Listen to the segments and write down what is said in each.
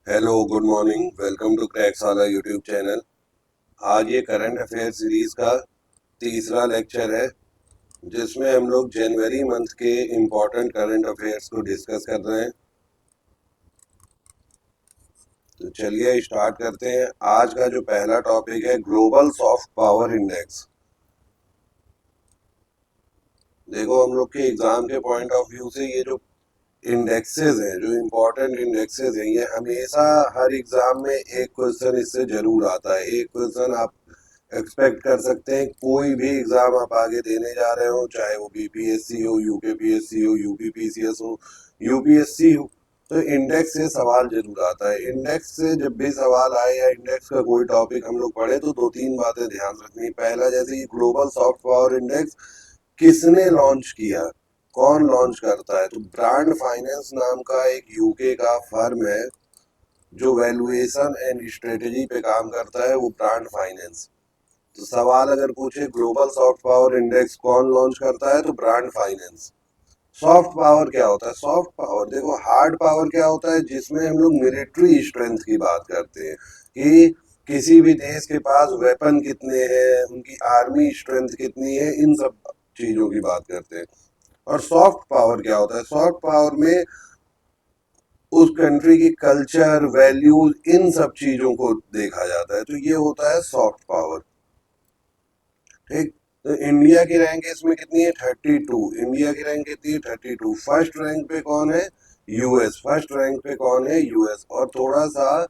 Hello, good morning, welcome to Cracks वाला YouTube channel. आज ये करंट अफेयर सीरीज का तीसरा लेक्चर है जिसमें हम लोग जनवरी मंथ के इम्पोर्टेंट करंट अफेयर्स को डिस्कस कर रहे हैं। तो चलिए स्टार्ट करते हैं। आज का जो पहला टॉपिक है ग्लोबल सॉफ्ट पावर इंडेक्स। देखो, हम लोग के एग्जाम के पॉइंट ऑफ व्यू से ये जो इंडेक्सेस हैं, जो इम्पोर्टेंट इंडेक्सेस हैं, ये हमेशा हर एग्जाम में एक क्वेश्चन इससे जरूर आता है। एक क्वेश्चन आप एक्सपेक्ट कर सकते हैं। कोई भी एग्जाम आप आगे देने जा रहे हो, चाहे वो बीपीएससी हो, यूकेपीएससी हो, यूपीपीसीएस हो, यूपीएससी हो, तो इंडेक्स से सवाल जरूर आता है। इंडेक्स से जब भी सवाल आए या इंडेक्स का कोई टॉपिक हम लोग पढ़े तो दो तीन बातें ध्यान रखनी। पहला, जैसे ग्लोबल सॉफ्ट पावर इंडेक्स किसने लॉन्च किया, कौन लॉन्च करता है, तो ब्रांड फाइनेंस नाम का एक यूके का फर्म है जो वैल्यूएशन एंड स्ट्रेटेजी पे काम करता है, वो ब्रांड फाइनेंस। तो सवाल अगर पूछे ग्लोबल सॉफ्ट पावर इंडेक्स कौन लॉन्च करता है, तो ब्रांड फाइनेंस। सॉफ्ट पावर क्या होता है? सॉफ्ट पावर, देखो, हार्ड पावर क्या होता है, जिसमें हम लोग मिलिट्री स्ट्रेंथ की बात करते हैं कि किसी भी देश के पास वेपन कितने हैं, उनकी आर्मी स्ट्रेंथ कितनी है, इन सब चीजों की बात करते हैं। और सॉफ्ट पावर क्या होता है? सॉफ्ट पावर में उस कंट्री की कल्चर, वैल्यूज, इन सब चीजों को देखा जाता है। तो ये होता है सॉफ्ट पावर। ठीक। तो इंडिया की रैंक इसमें कितनी है? 32। इंडिया की रैंक कितनी है? 32। फर्स्ट रैंक पे कौन है? यूएस। फर्स्ट रैंक पे कौन है? यूएस। और थोड़ा सा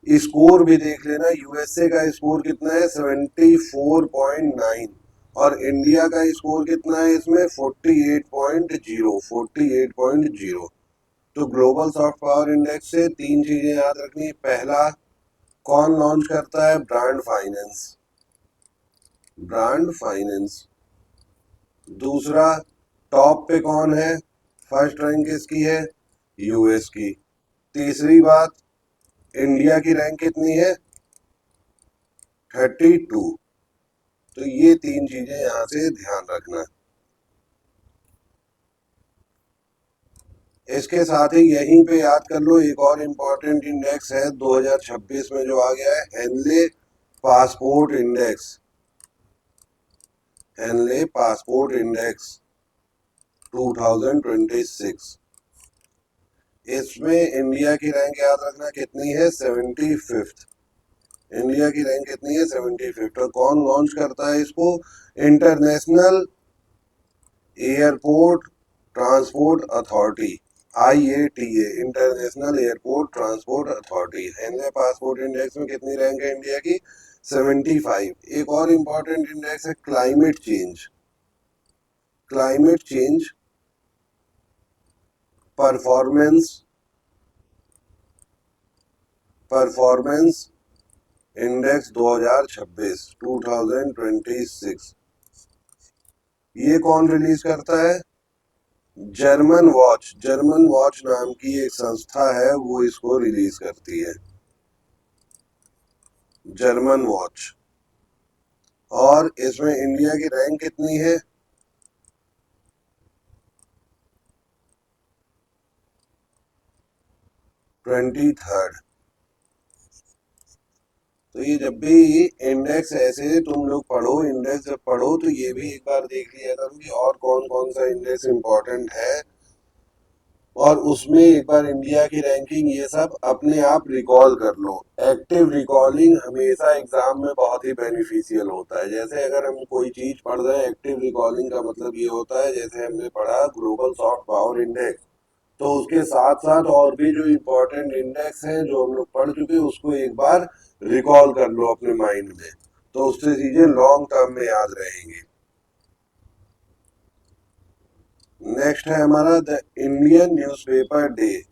स्कोर भी देख लेना, यूएसए का स्कोर कितना है? 74.9। और इंडिया का स्कोर कितना है इसमें? 48.0। 48.0। तो ग्लोबल सॉफ्ट पावर इंडेक्स से तीन चीजें याद रखनी। पहला, कौन लॉन्च करता है? Brand finance. Brand finance. दूसरा, टॉप पे कौन है? फर्स्ट रैंक किसकी है? यूएस की। तीसरी बात, इंडिया की रैंक कितनी है? 32। तो ये तीन चीजें यहां से ध्यान रखना। इसके साथ ही यहीं पे याद कर लो, एक और इम्पोर्टेंट इंडेक्स है 2026 में जो आ गया है, Henley passport index. Henley passport index 2026। इसमें इंडिया की रैंक याद रखना कितनी है? 75th। इंडिया की रैंक कितनी है? 75th। और कौन लॉन्च करता है इसको? International airport transport authority, IATA, international airport transport authority. Henley passport index में कितनी रैंक है इंडिया की? 75। एक और इंपॉर्टेंट इंडेक्स है climate change. Climate change performance performance index 2026, 2026। ये कौन रिलीज करता है? German watch. जर्मन वॉच नाम की एक संस्था है, वो इसको रिलीज करती है, जर्मन वॉच। और इसमें इंडिया की रैंक कितनी है? 23rd। तो ये जब भी इंडेक्स ऐसे तुम लोग पढ़ो, इंडेक्स जब पढ़ो तो ये भी एक बार देख लिया करो कि और कौन कौन सा इंडेक्स इंपॉर्टेंट है, और उसमें एक बार इंडिया की रैंकिंग, ये सब अपने आप रिकॉल कर लो। एक्टिव रिकॉलिंग हमेशा एग्जाम में बहुत ही बेनिफिशियल होता है। जैसे अगर हम कोई चीज पढ़ रहे हैं, एक्टिव रिकॉलिंग का मतलब ये होता है, जैसे हमने पढ़ा ग्लोबल सॉफ्ट पावर इंडेक्स, तो उसके साथ साथ और भी जो इम्पोर्टेंट इंडेक्स हैं जो हम लोग पढ़ चुके हैं, उसको एक बार रिकॉल कर लो अपने माइंड में, तो उससे चीजें लॉन्ग टर्म में याद रहेंगी। नेक्स्ट है हमारा the Indian newspaper day.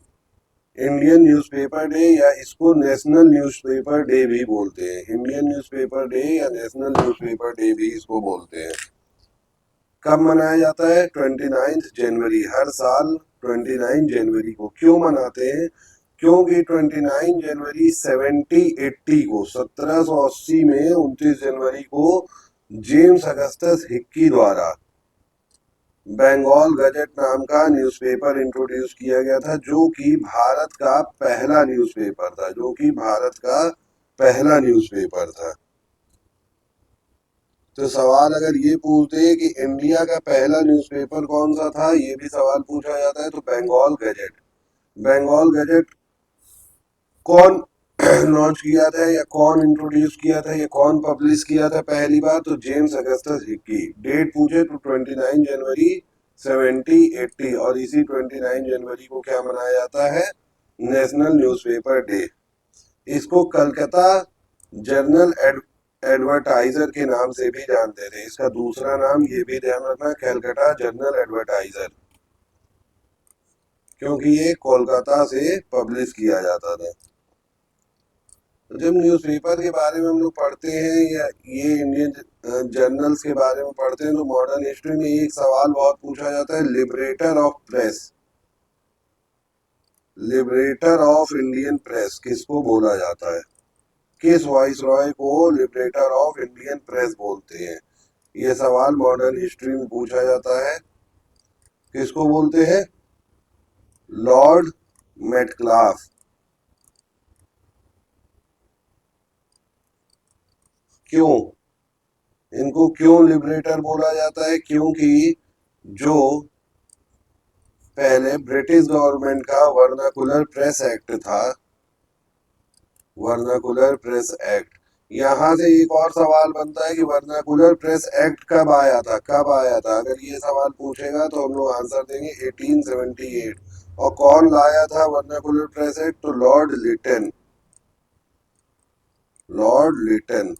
Indian newspaper day, या इसको नेशनल न्यूज़पेपर डे भी बोलते हैं। इंडियन न्यूज़पेपर डे या नेशनल न्यूज़पेपर डे भी इसको बोलते हैं। कब मनाया जाता है? 29 जनवरी। हर साल 29 जनवरी को। क्यों मनाते हैं? क्योंकि 29 जनवरी 1780 को, 1780 में 29 जनवरी को जेम्स अगस्टस हिक्की द्वारा बंगाल गजट नाम का न्यूज़पेपर इंट्रोड्यूस किया गया था, जो कि भारत का पहला न्यूज़पेपर था, जो कि भारत का पहला न्यूज़पेपर था। तो सवाल अगर ये पूछते हैं कि इंडिया का पहला न्यूज़पेपर कौन सा था, ये भी सवाल पूछा जाता है, तो बंगाल गजट। बंगाल गजट कौन लॉन्च किया था, या कौन इंट्रोड्यूस किया था, या कौन पब्लिश किया था पहली बार, तो जेम्स अगस्टस हिक्की। डेट पूछे तो 29 जनवरी 1780, और इसी 29 जनवरी को क्या मनाया जाता है, नेशनल न्यूज़पेपर डे। इसको कलकत्ता जर्नल एडवर्टाइजर के नाम से भी जानते थे। इसका दूसरा नाम ये भी ध्यान रखना, कलकत्ता जर्नल एडवर्टाइजर, क्योंकि ये कोलकाता से पब्लिश किया जाता था। तो जब न्यूज़पेपर के बारे में हम लोग पढ़ते हैं, या ये इंडियन जर्नल्स के बारे में पढ़ते हैं, तो मॉडर्न हिस्ट्री में एक सवाल बहुत पूछा जाता है, liberator of press, liberator of Indian press किसको बोला जाता है, किस वाइस रॉय को लिबरेटर ऑफ इंडियन प्रेस बोलते हैं। ये सवाल मॉडर्न हिस्ट्री में पूछा जाता है। किसको बोलते हैं, लॉर्ड मेटक्लाफ। क्यों, इनको क्यों लिबरेटर बोला जाता है, क्योंकि जो पहले ब्रिटिश गवर्नमेंट का वर्नाकुलर प्रेस एक्ट था, वर्नाकुलर प्रेस एक्ट, यहाँ से एक और सवाल बनता है कि वर्नाकुलर प्रेस एक्ट कब आया था, कब आया था। अगर ये सवाल पूछेगा तो हम लोग आंसर देंगे 1878। और कौन लाया था वर्नाकुलर प्रेस एक्ट, तो लॉर्ड लिटन, लॉर्ड लिटन।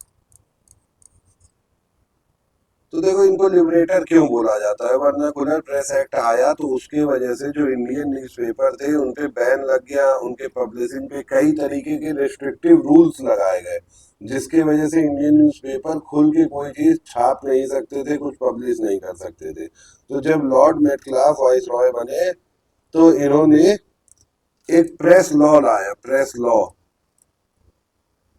तो देखो, इनको लिबरेटर क्यों बोला जाता है, वर्नाकुलर प्रेस एक्ट आया तो उसके वजह से जो इंडियन न्यूज़पेपर थे उन पे बैन लग गया, उनके पब्लिशिंग पे कई तरीके के रिस्ट्रिक्टिव रूल्स लगाए गए, जिसके वजह से इंडियन न्यूज़पेपर खुल के कोई चीज छाप नहीं सकते थे, कुछ पब्लिश नहीं कर सकते थे। तो जब लॉर्ड मेटक्लाफ वाइस रॉय बने, तो इन्होंने एक प्रेस लॉ लाया, प्रेस लॉ।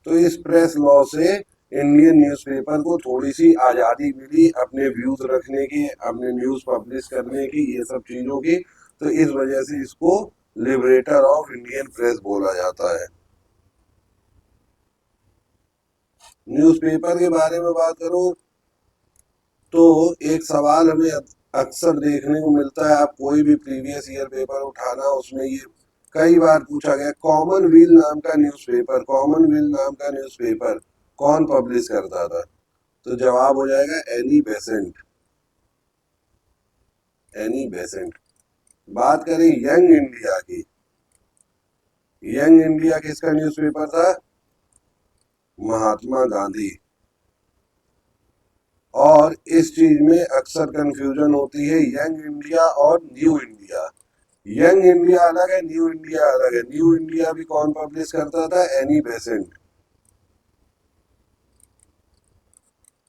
तो इस प्रेस लॉ से इंडियन न्यूज़पेपर को थोड़ी सी आज़ादी मिली अपने व्यूज रखने की, अपने न्यूज़ पब्लिश करने की, ये सब चीज़ों की। तो इस वजह से इसको लिबरेटर ऑफ इंडियन प्रेस बोला जाता है। न्यूज़पेपर के बारे में बात करूं तो एक सवाल हमें अक्सर देखने को मिलता है, आप कोई भी प्रीवियस ईयर पेपर उठाना, उसमें ये कई बार पूछा गया, कॉमनवेल्थ नाम का न्यूज़पेपर, कॉमनवेल्थ नाम का न्यूज़पेपर कौन पब्लिश करता था, तो जवाब हो जाएगा एनी बेसेंट, एनी बेसेंट। बात करें यंग इंडिया की, यंग इंडिया किसका न्यूज़पेपर था, महात्मा गांधी। और इस चीज में अक्सर कंफ्यूजन होती है, यंग इंडिया और न्यू इंडिया। यंग इंडिया अलग है, न्यू इंडिया अलग है। न्यू इंडिया भी कौन पब्लिश करता था, एनी बेसेंट।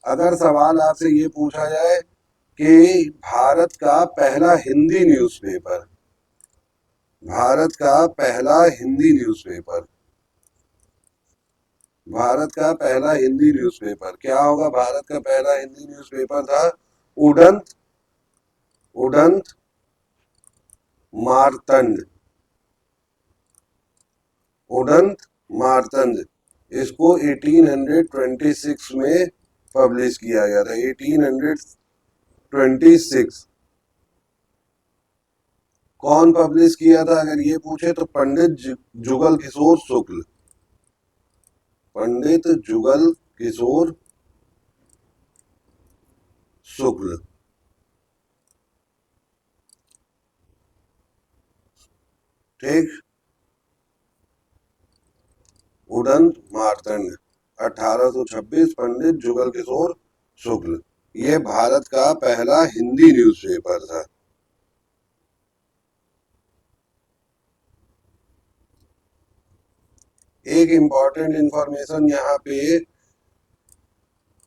अगर सवाल आपसे ये पूछा जाए कि भारत का पहला हिंदी न्यूज़पेपर, भारत का पहला हिंदी न्यूज़पेपर, भारत का पहला हिंदी न्यूज़पेपर क्या होगा, भारत का पहला हिंदी न्यूज़पेपर था उड़ंत, उड़ंत मारतंड, उड़ंत मारतंड। इसको 1826 में पब्लिश किया गया था, 1826। कौन पब्लिश किया था अगर ये पूछे, तो पंडित जुगल किशोर शुक्ल, पंडित जुगल किशोर शुक्ल। ठीक, उड़ंत मारतंड 1826, पंडित जुगल किशोर शुक्ल। ये भारत का पहला हिंदी न्यूज़पेपर था। एक इम्पॉर्टेंट इंफॉर्मेशन यहाँ पे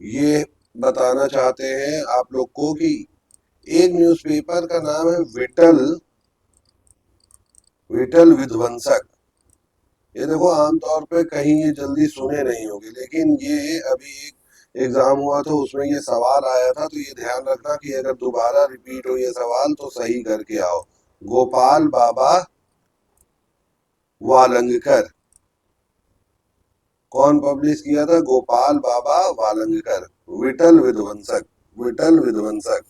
ये बताना चाहते हैं आप लोग को कि एक न्यूज़पेपर का नाम है विटल, विटल विध्वंसक। ये देखो, आमतौर पे कहीं ये जल्दी सुने नहीं होंगे, लेकिन ये अभी एक एग्जाम हुआ तो उसमें ये सवाल आया था, तो ये ध्यान रखना कि अगर दोबारा रिपीट हो ये सवाल तो सही करके आओ। गोपाल बाबा वालंगकर, कौन पब्लिश किया था? गोपाल बाबा वालंगकर। विठल विध्वंसक, विठल विध्वंसक।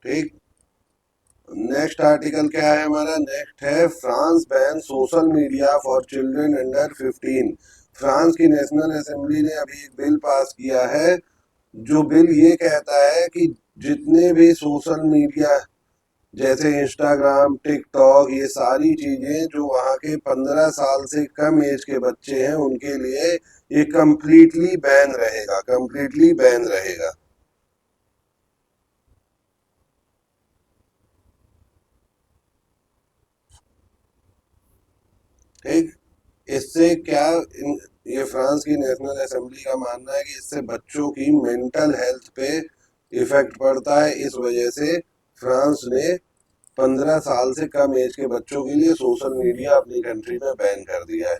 ठीक। नेक्स्ट आर्टिकल क्या है हमारा? नेक्स्ट है France ban social media for children under 15। France की नेशनल असेंबली ने अभी एक बिल पास किया है, जो बिल ये कहता है कि जितने भी सोशल मीडिया जैसे इंस्टाग्राम, टिकटॉक, ये सारी चीजें जो वहाँ के 15 साल से कम एज के बच्चे हैं उनके लिए ये कंप्लीटली बैन रहेगा, कंप्लीटली बैन रहेगा। ठीक। इससे क्या ये फ्रांस की नेशनल असेंबली का मानना है कि इससे बच्चों की मेंटल हेल्थ पे इफेक्ट पड़ता है। इस वजह से फ्रांस ने 15 साल से कम एज के बच्चों के लिए सोशल मीडिया अपनी कंट्री में बैन कर दिया है।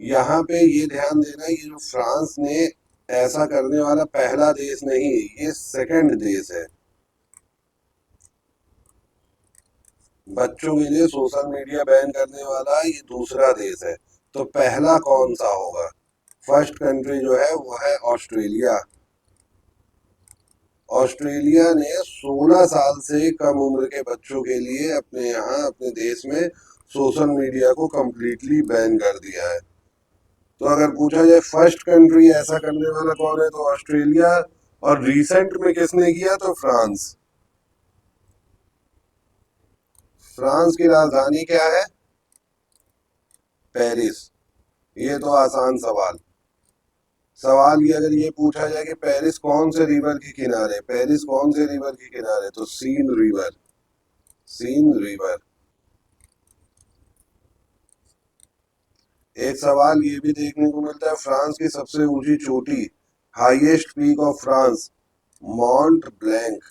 यहाँ पे ये ध्यान देना, ये जो फ्रांस ने ऐसा करने वाला पहला देश नहीं, ये सेकंड देश है। बच्चों के लिए सोशल मीडिया बैन करने वाला ये दूसरा देश है। तो पहला कौन सा होगा? फर्स्ट कंट्री जो है वो है ऑस्ट्रेलिया। ऑस्ट्रेलिया ने 16 साल से कम उम्र के बच्चों के लिए अपने यहाँ अपने देश में सोशल मीडिया को कंप्लीटली बैन कर दिया है। तो अगर पूछा जाए फर्स्ट कंट्री ऐसा करने वाला कौन है, तो ऑस्ट्रेलिया। और रिसेंट में किसने किया? तो फ्रांस। फ्रांस की राजधानी क्या है? पेरिस। ये तो आसान सवाल। सवाल ये अगर ये पूछा जाए कि पेरिस कौन से रिवर के किनारे, पेरिस कौन से रिवर के किनारे, तो सीन रिवर, सीन रिवर। एक सवाल ये भी देखने को मिलता है, फ्रांस की सबसे ऊंची चोटी, highest peak of France, मॉन्ट blank.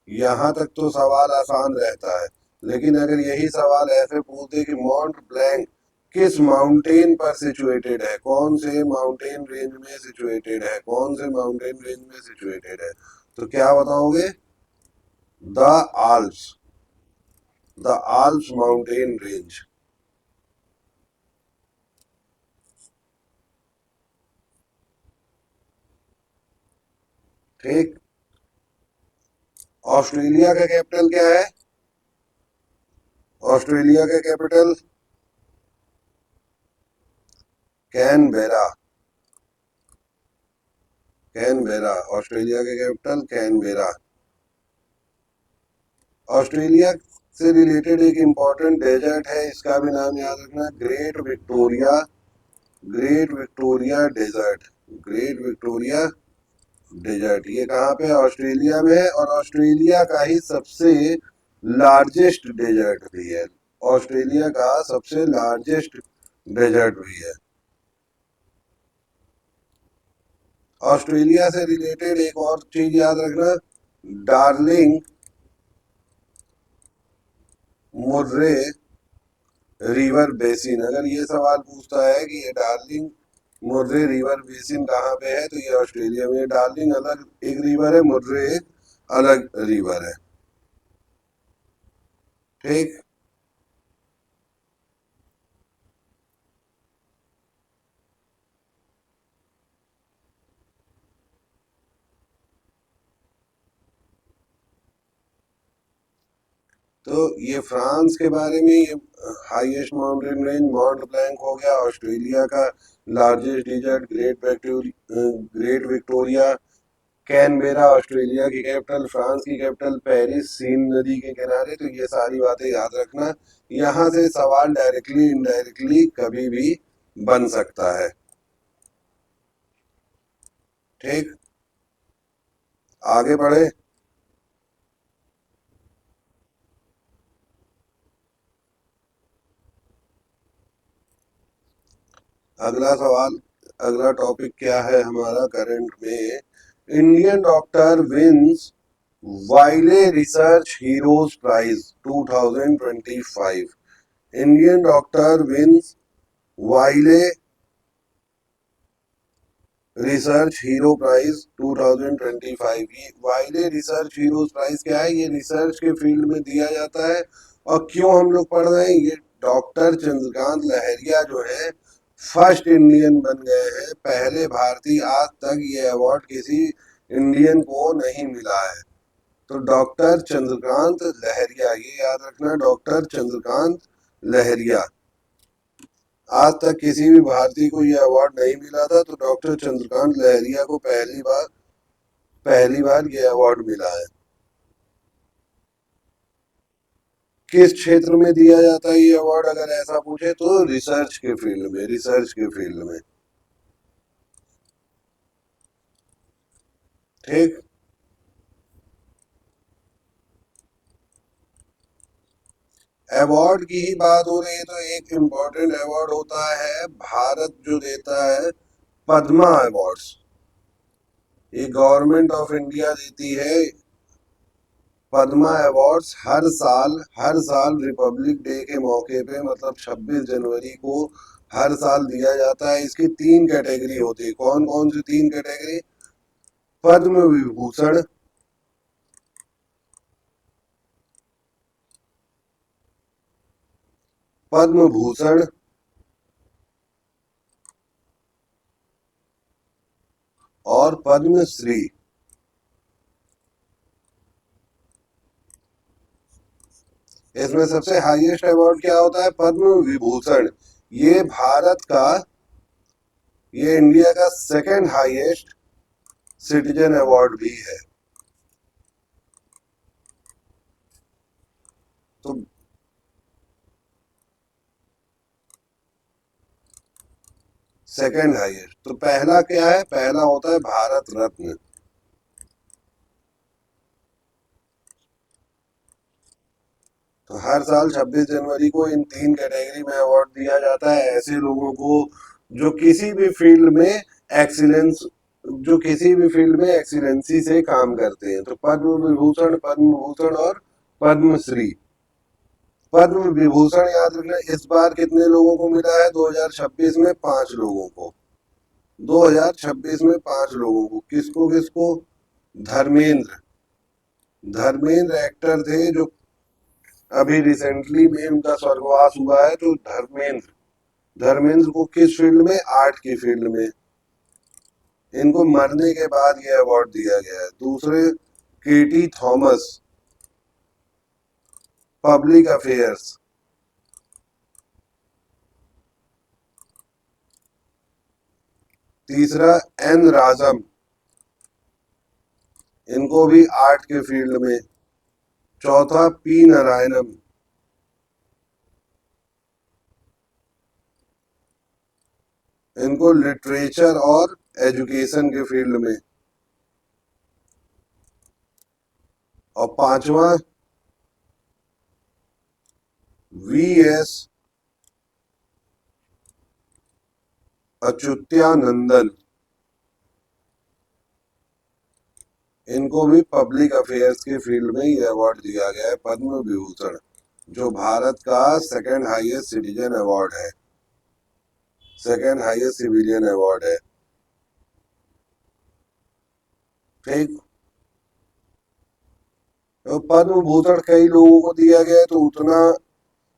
यहाँ तक तो सवाल आसान रहता है, लेकिन अगर यही सवाल ऐसे पूछते कि माउंट ब्लैंक किस माउंटेन पर सिचुएटेड है, कौन से माउंटेन रेंज में सिचुएटेड है, कौन से माउंटेन रेंज में सिचुएटेड है, तो क्या बताओगे? The Alps, the Alps mountain range. ठीक। ऑस्ट्रेलिया का कैपिटल क्या है? ऑस्ट्रेलिया का कैपिटल कैनबेरा, कैनबेरा। ऑस्ट्रेलिया का कैपिटल कैनबेरा। ऑस्ट्रेलिया से रिलेटेड एक इम्पॉर्टेंट डेजर्ट है, इसका भी नाम याद रखना, Great Victoria, Great Victoria desert, Great Victoria desert. ये कहाँ पे है? ऑस्ट्रेलिया में है, और ऑस्ट्रेलिया का ही सबसे लार्जेस्ट डेजर्ट भी है। ऑस्ट्रेलिया का सबसे लार्जेस्ट डेजर्ट भी है। ऑस्ट्रेलिया से रिलेटेड एक और चीज याद रखना, डार्लिंग मुर्रे रिवर बेसिन। अगर ये सवाल पूछता है कि ये डार्लिंग मुर्रे रिवर बेसिन कहाँ पे है, तो ये ऑस्ट्रेलिया में। डार्लिंग अलग एक रिवर है, मुर्रे एक अलग रिवर है। ठीक। तो ये फ्रांस के बारे में, ये highest mountain range Mount Blanc हो गया, ऑस्ट्रेलिया का largest desert Great Victoria, Canberra Australia की कैपिटल, फ्रांस की कैपिटल पेरिस, सीन नदी के किनारे। तो ये सारी बातें याद रखना। यहाँ से सवाल डायरेक्टली इनडायरेक्टली कभी भी बन सकता है। ठीक। आगे बढ़े। अगला सवाल, अगला टॉपिक क्या है हमारा करंट में? Indian doctor wins Wiley research heroes prize 2025। Indian doctor wins Wiley research hero prize 2025। ये वाइले रिसर्च हीरोज प्राइज क्या है? ये रिसर्च के फील्ड में दिया जाता है। और क्यों हम लोग पढ़ रहे हैं? ये डॉक्टर चंद्रकांत लहरिया जो है फर्स्ट इंडियन बन गए हैं, पहले भारतीय। आज तक ये अवार्ड किसी इंडियन को नहीं मिला है। तो डॉक्टर चंद्रकांत लहरिया, ये याद रखना, डॉक्टर चंद्रकांत लहरिया। आज तक किसी भी भारतीय को यह अवार्ड नहीं मिला था, तो डॉक्टर चंद्रकांत लहरिया को पहली बार यह अवार्ड मिला है। किस क्षेत्र में दिया जाता है ये अवार्ड? अगर ऐसा पूछे तो रिसर्च के फील्ड में, रिसर्च के फील्ड में। ठीक। अवार्ड की ही बात हो रही है तो एक इम्पोर्टेंट अवार्ड होता है, भारत जो देता है, पद्मा अवार्ड्स। ये गवर्नमेंट ऑफ इंडिया देती है पद्मा अवार्ड्स। हर साल रिपब्लिक डे के मौके पे, मतलब 26 जनवरी को हर साल दिया जाता है। इसकी तीन कैटेगरी होती है। कौन कौन सी तीन कैटेगरी? पद्म विभूषण, पद्म भूषण और पद्म श्री। इसमें सबसे हाईएस्ट अवार्ड क्या होता है? पद्म विभूषण। ये भारत का, ये इंडिया का सेकंड हाईएस्ट सिटीजन अवार्ड भी है। तो सेकंड हाईएस्ट। तो पहला क्या है? पहला होता है भारत रत्न। तो हर साल 26 जनवरी को इन तीन कैटेगरी में अवार्ड दिया जाता है ऐसे लोगों को जो किसी भी फील्ड में एक्सीलेंस, जो किसी भी फील्ड में एक्सीलेंसी से काम करते हैं। तो पद्म विभूषण, पद्म भूषण और पद्मश्री। पद्म विभूषण याद रखना, इस बार कितने लोगों को मिला है? 2026 में 5 लोगों को। 2026 में 5 लोगों को। किसको किसको? धर्मेंद्र। धर्मेंद्र एक्टर थे जो अभी रिसेंटली में उनका स्वर्गवास हुआ है। तो धर्मेंद्र, धर्मेंद्र को किस फील्ड में? आर्ट की फील्ड में। इनको मरने के बाद ये अवार्ड दिया गया है। दूसरे केटी थॉमस, पब्लिक अफेयर्स। तीसरा एन राजम, इनको भी आर्ट के फील्ड में। चौथा पी नारायणम, इनको लिटरेचर और एजुकेशन के फील्ड में। और पांचवा वी एस अच्युत्यानंदन, इनको भी पब्लिक अफेयर्स के फील्ड में ये अवार्ड दिया गया है, पद्म विभूषण, जो भारत का सेकंड हाईएस्ट सिटीजन अवार्ड है, सेकंड हाईएस्ट सिविलियन अवार्ड है। ठीक। तो पद्म भूषण कई लोगों को दिया गया है, तो उतना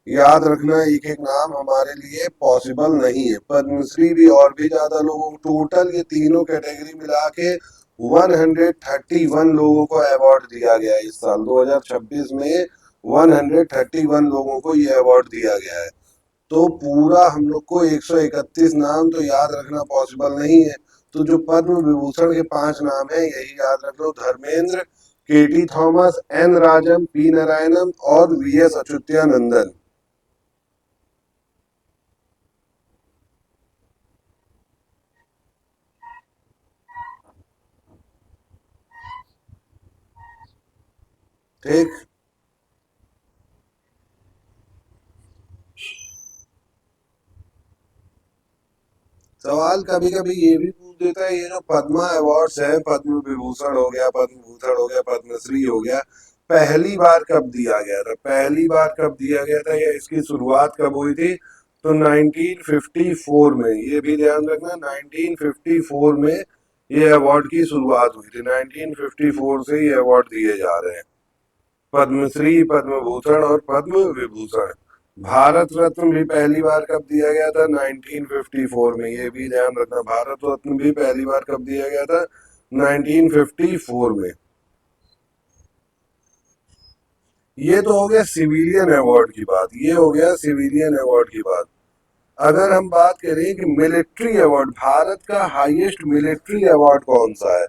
याद रखना एक एक नाम हमारे लिए पॉसिबल नहीं है। पद्मश्री भी और भी ज्यादा लोगों को, टोटल ये तीनों कैटेगरी मिला के 131 लोगों को अवार्ड दिया गया है। इस साल 2026 में 131 लोगों को ये अवार्ड दिया गया है। तो पूरा हम लोग को 131 नाम तो याद रखना पॉसिबल नहीं है। तो जो पद्म विभूषण के 5 नाम है यही याद रख लो: धर्मेंद्र, केटी थॉमस, एन राजन, पी नारायणन और वी एस अच्युत्यानंदन। ठीक। सवाल कभी कभी ये भी पूछ देता है, ये जो पद्मा अवार्ड्स है, पद्म विभूषण हो गया, पद्म भूषण हो गया, पद्मश्री हो गया, पहली बार कब दिया गया था? पहली बार कब दिया गया था या इसकी शुरुआत कब हुई थी? तो 1954 में, ये भी ध्यान रखना, 1954 में ये अवार्ड की शुरुआत हुई थी। 1954 से ये अवार्ड दिए जा रहे हैं, पद्मश्री, पद्म भूषण और पद्म विभूषण। भारत रत्न भी पहली बार कब दिया गया था? 1954 में, ये भी ध्यान रखना। भारत रत्न भी पहली बार कब दिया गया था? 1954 में। ये तो हो गया सिविलियन अवार्ड की बात, ये हो गया सिविलियन अवार्ड की बात। अगर हम बात करें कि मिलिट्री अवार्ड, भारत का हाईएस्ट मिलिट्री अवार्ड कौन सा है?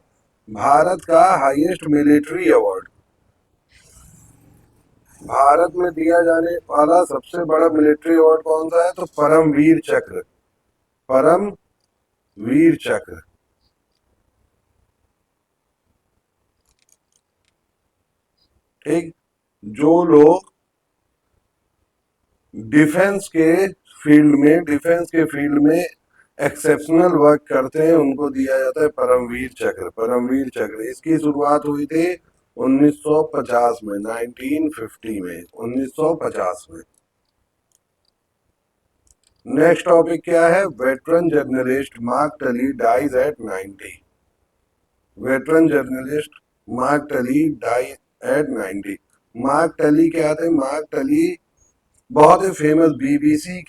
भारत का हाईएस्ट मिलिट्री अवार्ड, भारत में दिया जाने वाला सबसे बड़ा मिलिट्री अवार्ड कौन सा है? तो परमवीर चक्र, परम वीर चक्र। ठीक। जो लोग डिफेंस के डिफेंस के फील्ड में एक्सेप्शनल वर्क करते हैं, उनको दिया जाता है परमवीर चक्र, परमवीर चक्र। इसकी शुरुआत हुई थी 1950 में, 1950 में, 1950 में। नेक्स्ट टॉपिक क्या है? Veteran journalist Mark Tully dies at 90। Veteran journalist Mark Tully die at 90। Mark Tully क्या थे? मार्क टली बहुत ही फेमस बीबीसी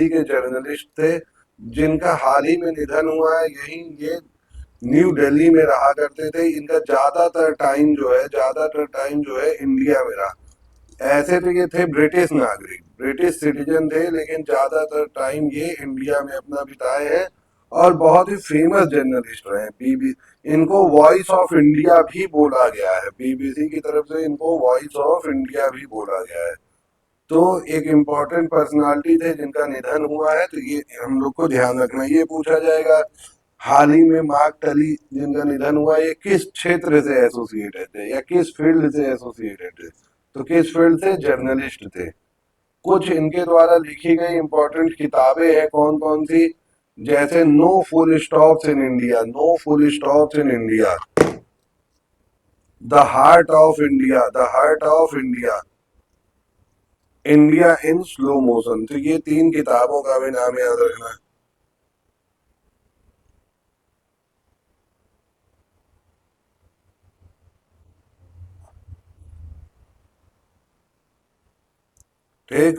के जर्नलिस्ट थे, जिनका हाल ही में निधन हुआ है। यही ये न्यू दिल्ली में रहा करते थे। इनका ज्यादातर टाइम जो है इंडिया में रहा। ऐसे तो ये थे ब्रिटिश नागरिक, ब्रिटिश सिटीजन थे, लेकिन ज्यादातर टाइम ये इंडिया में अपना बिताए हैं और बहुत ही फेमस जर्नलिस्ट रहे हैं। बीबी इनको वॉइस ऑफ इंडिया भी बोला गया है, बीबीसी की तरफ से इनको वॉइस ऑफ इंडिया भी बोला गया है। तो एक इम्पोर्टेंट पर्सनालिटी थे जिनका निधन हुआ है, तो ये हम लोग को ध्यान रखना। ये पूछा जाएगा हाल ही में मार्क टली जिनका निधन हुआ, ये किस क्षेत्र से एसोसिएटेड थे या किस फील्ड से एसोसिएटेड थे? तो किस फील्ड से? जर्नलिस्ट थे। कुछ इनके द्वारा लिखी गई इंपॉर्टेंट किताबें हैं, कौन कौन सी? जैसे no full stops in India, no full stops in India, the heart of India, the heart of India, India in slow motion. तो ये तीन किताबों का भी नाम याद रखना। ठीक।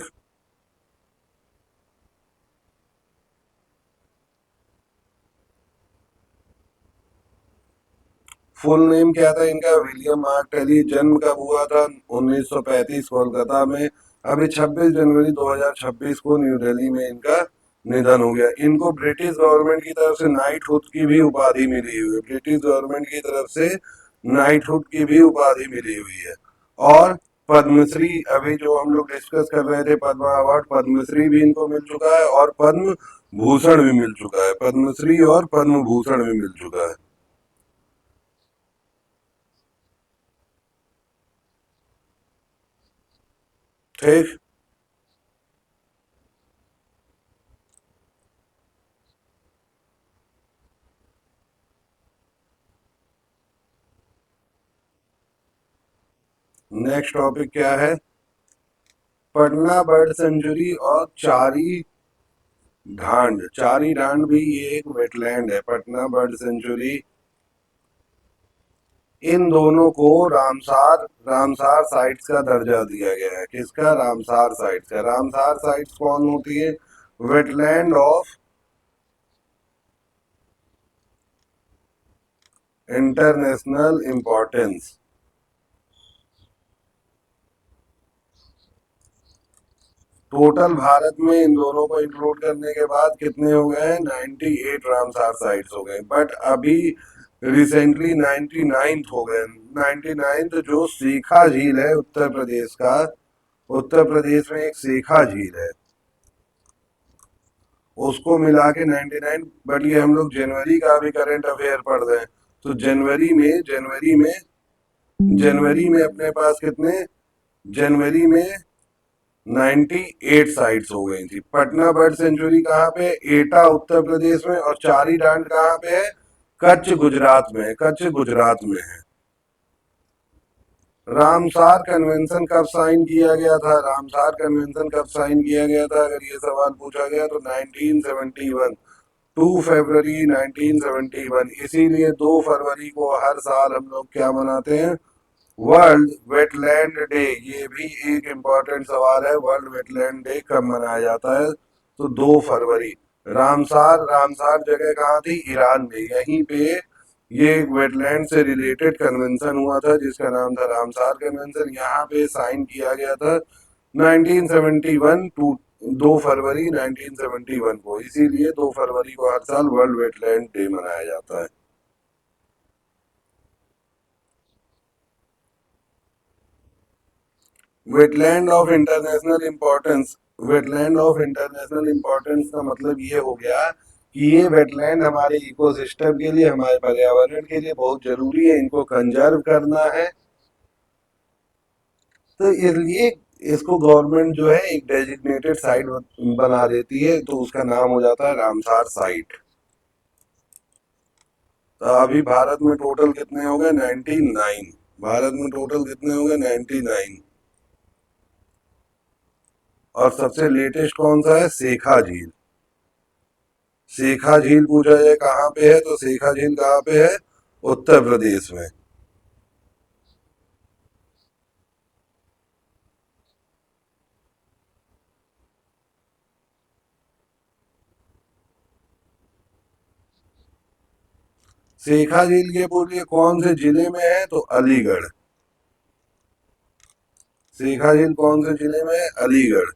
फुल नेम क्या था इनका? William Mark Tully. जन्म कब हुआ था? 1935 कोलकाता में। अभी 26 जनवरी 2026 को न्यू दिल्ली में इनका निधन हो गया। इनको ब्रिटिश गवर्नमेंट की तरफ से नाइटहुड की भी उपाधि मिली हुई है, ब्रिटिश गवर्नमेंट की तरफ से नाइटहुड की भी उपाधि मिली हुई है। और पद्मश्री, अभी जो हम लोग डिस्कस कर रहे थे पद्मा अवार्ड, पद्मश्री भी इनको मिल चुका है और पद्म भूषण भी मिल चुका है, पद्मश्री और पद्म भूषण भी मिल चुका है। ठीक। नेक्स्ट टॉपिक क्या है? पटना बर्ड सेंचुरी और चारी ढांड, चारी ढांड भी ये एक वेटलैंड है, पटना बर्ड सेंचुरी। इन दोनों को रामसार रामसार साइट्स का दर्जा दिया गया है। किसका? रामसार साइट्स का। रामसार साइट्स कौन होती है? Wetland of international importance. Total Bharat में इन दोनों को इंक्लूड करने के बाद कितने हो गए हैं? 98 रामसार साइट्स हो गए। बट अभी रिसेंटली 99th हो गए। 99th जो सीखा झील है उत्तर प्रदेश का, उत्तर प्रदेश में एक सीखा झील है, उसको मिला के 99। बट ये हम लोग जनवरी का भी करंट अफेयर पढ़ रहे हैं, तो जनवरी में अपने पास कितने? जनवरी में 98 साइट्स हो गई थी। पटना बर्ड सेंचुरी कहाँ पे? एटा उत्तर प्रदेश में। और चारी डांड कहाँ पे है? कच्छ गुजरात में है, कच्छ गुजरात में है। रामसार कन्वेंशन कब साइन किया गया था? रामसार कन्वेंशन कब साइन किया गया था अगर ये सवाल पूछा गया तो 1971, 2 फरवरी 1971। इसीलिए 2 फरवरी को हर साल हम लोग क्या मनाते हैं? World wetland day. ये भी एक इम्पोर्टेंट सवाल है, वर्ल्ड वेटलैंड डे कब मनाया जाता है? तो 2 फरवरी। रामसार, रामसार जगह कहाँ थी? ईरान में। यहीं पे ये एक वेटलैंड से रिलेटेड कन्वेंशन हुआ था जिसका नाम था रामसार कन्वेंशन। यहाँ पे साइन किया गया था 1971, 2 फरवरी 1971 को। इसीलिए 2 फरवरी को हर साल वर्ल्ड वेटलैंड डे मनाया जाता है। Wetland of international importance. Wetland of international importance का मतलब ये हो गया कि ये वेटलैंड हमारे इकोसिस्टम के लिए, हमारे पर्यावरण के लिए बहुत जरूरी है, इनको कंजर्व करना है। तो इसलिए इसको गवर्नमेंट जो है एक डेजिग्नेटेड साइट बना देती है, तो उसका नाम हो जाता है रामसार साइट। तो अभी भारत में टोटल कितने हो गए? 99। भारत में टोटल कितने हो गए? 99। और सबसे लेटेस्ट कौन सा है? सेखा झील। सेखा झील पूछा जाए कहाँ पे है तो सेखा झील कहाँ पे है? उत्तर प्रदेश में। सेखा झील के बोलिए कौन से जिले में है तो अलीगढ़। सेखा झील कौन से जिले में है? अलीगढ़।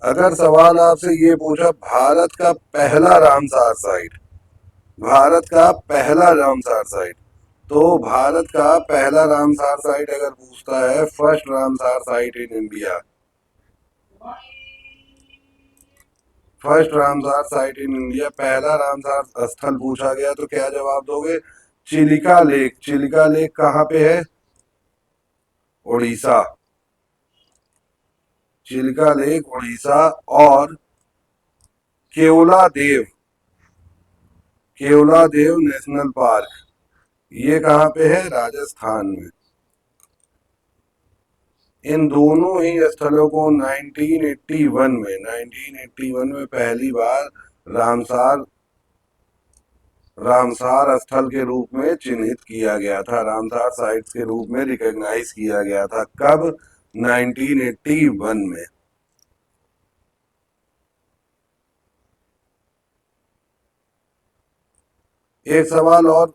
अगर सवाल आपसे ये पूछा भारत का पहला रामसार साइट, भारत का पहला रामसार साइट, तो भारत का पहला रामसार साइट अगर पूछता है, first Ramsar site in India, first Ramsar site in India, पहला रामसार स्थल पूछा गया तो क्या जवाब दोगे? चिलिका लेक। चिलिका लेक कहाँ पे है? उड़ीसा। चिलिका लेक उड़ीसा। और केवला देव, केवला देव नेशनल पार्क, ये कहाँ पे है? राजस्थान में। इन दोनों ही स्थलों को 1981 में पहली बार रामसार, रामसार स्थल के रूप में चिन्हित किया गया था, रामसार साइट्स के रूप में रिकॉग्नाइज किया गया था। कब? 1981 में। एक सवाल और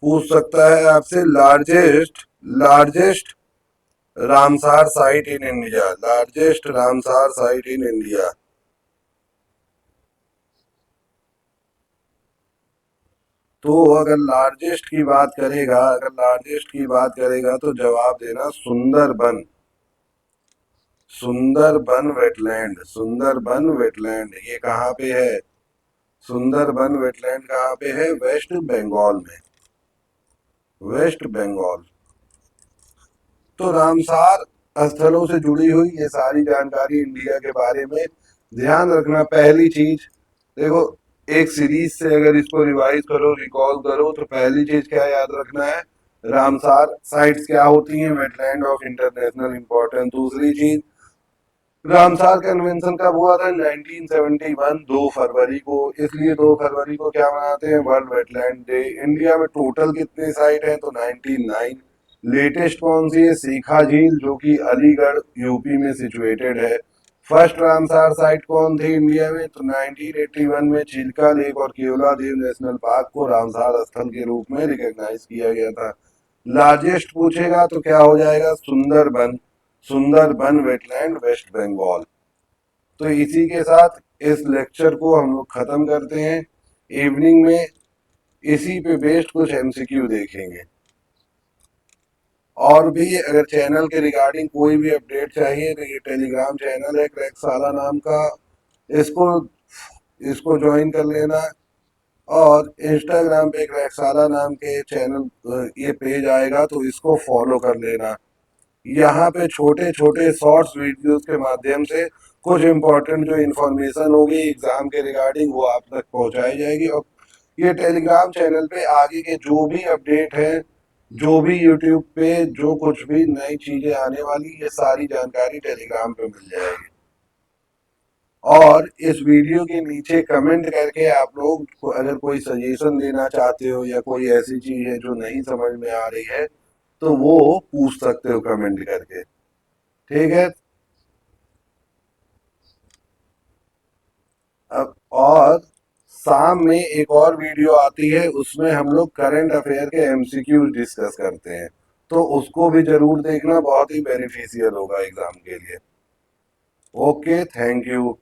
पूछ सकता है आपसे, largest, largest Ramsar site in India, largest Ramsar site in India. तो अगर लार्जेस्ट की बात करेगा, अगर लार्जेस्ट की बात करेगा तो जवाब देना सुंदरबन। सुंदरबन वेटलैंड, सुंदरबन वेटलैंड ये कहाँ पे है? सुंदरबन वेटलैंड कहाँ पे है? वेस्ट बंगाल में। वेस्ट बंगाल। तो रामसार स्थलों से जुड़ी हुई ये सारी जानकारी इंडिया के बारे में ध्यान रखना। पहली चीज देखो, एक सीरीज से अगर इसको रिवाइज करो, रिकॉल करो, तो पहली चीज क्या याद रखना है? रामसार साइट्स क्या होती हैं? Wetland of international importance. दूसरी चीज, रामसार कन्वेंशन कब हुआ था? 1971, 2 फरवरी को। इसलिए 2 फरवरी को क्या मनाते हैं? World wetland day. इंडिया में टोटल कितने साइट हैं तो 99। लेटेस्ट कौन सी है? सीखा झील, जो कि अलीगढ़ यूपी में सिचुएटेड है। फर्स्ट रामसार साइट कौन थी इंडिया में तो 1981 में चिल्का लेक और केवला देव नेशनल पार्क को रामसार स्थल के रूप में रिकॉग्नाइज किया गया था। लार्जेस्ट पूछेगा तो क्या हो जाएगा? Sundarban, Sundarban wetland West Bengal. तो इसी के साथ इस लेक्चर को हम लोग खत्म करते हैं। इवनिंग में इसी पे बेस्ड कुछ एमसीक्यू देखेंगे। और भी अगर चैनल के रिगार्डिंग कोई भी अपडेट चाहिए तो ये टेलीग्राम चैनल है क्रैकसाला नाम का, इसको इसको ज्वाइन कर लेना। और इंस्टाग्राम पे क्रैकसाला नाम के चैनल, ये पेज आएगा तो इसको फॉलो कर लेना। यहाँ पे छोटे छोटे शॉर्ट्स वीडियोस के माध्यम से कुछ इम्पोर्टेंट जो इन्फॉर्मेशन होगी एग्जाम के रिगार्डिंग वो आप तक पहुंचाई जाएगी। और ये टेलीग्राम चैनल पे आगे के जो भी अपडेट है, जो भी यूट्यूब पे जो कुछ भी नई चीजें आने वाली, ये सारी जानकारी टेलीग्राम पे मिल जाएगी। और इस वीडियो के नीचे कमेंट करके आप लोग अगर कोई सजेशन देना चाहते हो या कोई ऐसी चीज है जो नहीं समझ में आ रही है तो वो पूछ सकते हो कमेंट करके। ठीक है। अब और शाम में एक और वीडियो आती है, उसमें हम लोग करंट अफेयर के एमसीक्यू डिस्कस करते हैं, तो उसको भी जरूर देखना, बहुत ही बेनिफिशियल होगा एग्जाम के लिए। Okay, thank you.